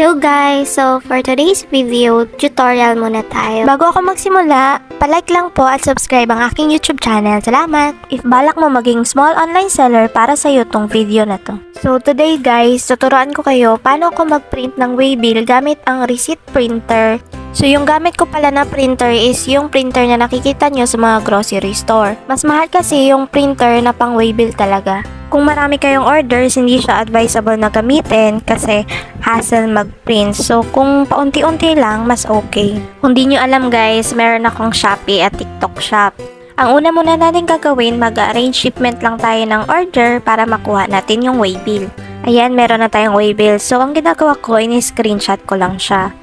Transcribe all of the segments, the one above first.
Hello guys! So for today's video, tutorial muna tayo. Bago ako magsimula, palike lang po at subscribe ang aking YouTube channel. Salamat! If balak mo maging small online seller, para sa'yo tong video na to. So today guys, tuturuan ko kayo paano ako mag-print ng waybill gamit ang receipt printer. So yung gamit ko pala na printer is yung printer na nakikita nyo sa mga grocery store. Mas mahal kasi yung printer na pang waybill talaga. Kung marami kayong orders, hindi siya advisable na gamitin kasi hassle mag-print. So, kung paunti-unti lang, mas okay. Kung di nyo alam guys, meron akong Shopee at TikTok shop. Ang una muna natin gagawin, mag-arrange shipment lang tayo ng order para makuha natin yung waybill. Ayan, meron na tayong waybill. So, ang ginagawa ko, ini-screenshot ko lang siya.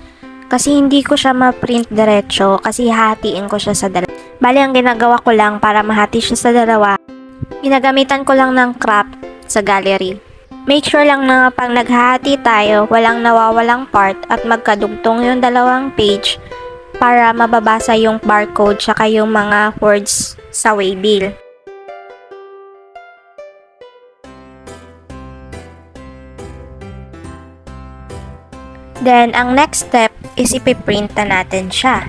Kasi hindi ko siya ma-print diretso kasi hahatiin ko siya sa dalawa. Bali, ang ginagawa ko lang para mahati siya sa dalawa, ginagamitan ko lang ng crop sa gallery. Make sure lang na pag naghahati tayo, walang nawawalang part at magkadugtong yung dalawang page para mababasa yung barcode tsaka yung mga words sa waybill. Then, ang next step is ipiprint na natin siya.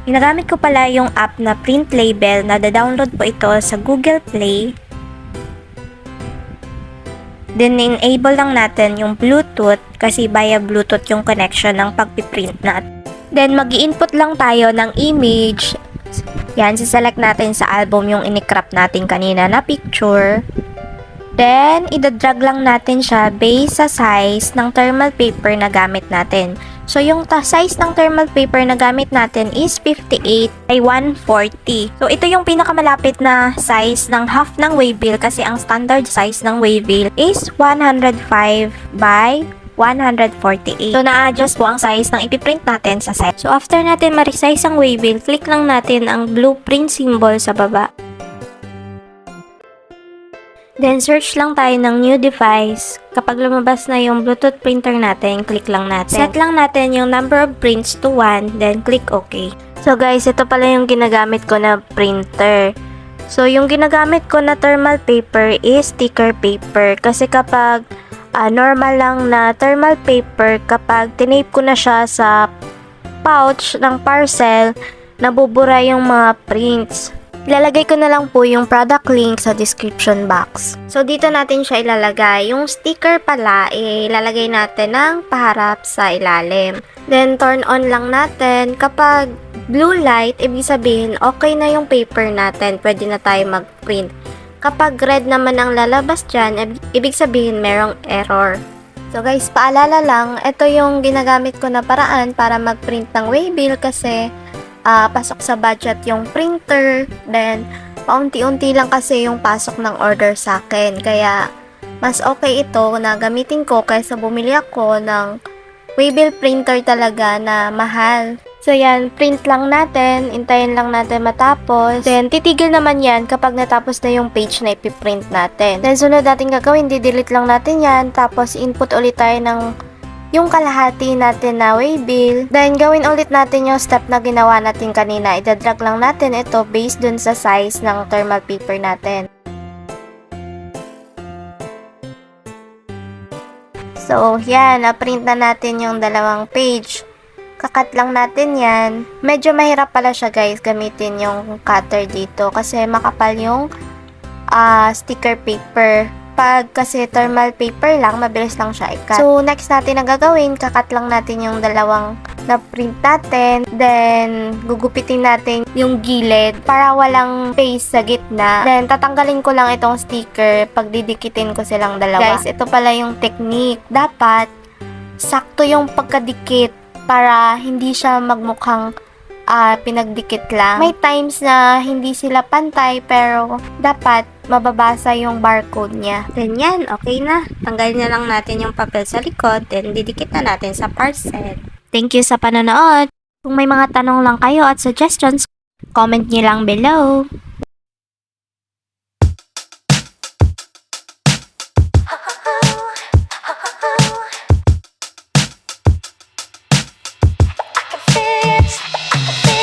Ginagamit ko pala yung app na Print Label na da-download po ito sa Google Play. Then, enable lang natin yung Bluetooth kasi via Bluetooth yung connection ng pagpiprint natin. Then, mag-i-input lang tayo ng image. Yan, siselect natin sa album yung inikrop natin kanina na picture. Then, idadrag lang natin siya based sa size ng thermal paper na gamit natin. So, yung size ng thermal paper na gamit natin is 58 by 140. So, ito yung pinakamalapit na size ng half ng waybill kasi ang standard size ng waybill is 105 by 148. So, na-adjust po ang size ng ipiprint natin sa size. So, after natin ma-resize ang waybill, click lang natin ang blueprint symbol sa baba. Then, search lang tayo ng new device. Kapag lumabas na yung Bluetooth printer natin, click lang natin. Set lang natin yung number of prints to 1, then click OK. So guys, ito pala yung ginagamit ko na printer. So, yung ginagamit ko na thermal paper is sticker paper. Kasi kapag normal lang na thermal paper, kapag tinape ko na siya sa pouch ng parcel, nabubura yung mga prints. Ilalagay ko na lang po yung product link sa description box. So, dito natin siya ilalagay. Yung sticker pala, ilalagay natin ng paharap sa ilalim. Then, turn on lang natin. Kapag blue light, ibig sabihin, okay na yung paper natin. Pwede na tayo mag-print. Kapag red naman ang lalabas dyan, ibig sabihin, merong error. So, guys, paalala lang, ito yung ginagamit ko na paraan para mag-print ng waybill kasi pasok sa budget yung printer, then paunti-unti lang kasi yung pasok ng order sa akin, kaya mas okay ito na gamitin ko kaysa bumili ako ng waybill printer talaga na mahal. So yan, print lang natin, hintayin lang natin matapos, then titigil naman yan kapag natapos na yung page na ipiprint natin. Then sunod natin gagawin, di-delete lang natin yan, tapos input ulit tayo ng yung kalahati natin na waybill. Then, gawin ulit natin yung step na ginawa natin kanina. Idadrag lang natin ito based dun sa size ng thermal paper natin. So, yan. Na-print na natin yung dalawang page. Kakat lang natin yan. Medyo mahirap pala siya guys, gamitin yung cutter dito kasi makapal yung sticker paper. Pag kasi thermal paper lang, mabilis lang siya i-cut. So, next natin na gagawin, kakat lang natin yung dalawang na-print natin. Then, gugupitin natin yung gilid para walang space sa gitna. Then, tatanggalin ko lang itong sticker pag didikitin ko silang dalawa. Guys, ito pala yung technique. Dapat, sakto yung pagkadikit para hindi siya magmukhang pinagdikit lang. May times na hindi sila pantay pero dapat mababasa yung barcode niya. Then yan, okay na. Tanggalin na lang natin yung papel sa likod, then didikit na natin sa parcel. Thank you sa panonood. Kung may mga tanong lang kayo at suggestions, comment nyo lang below.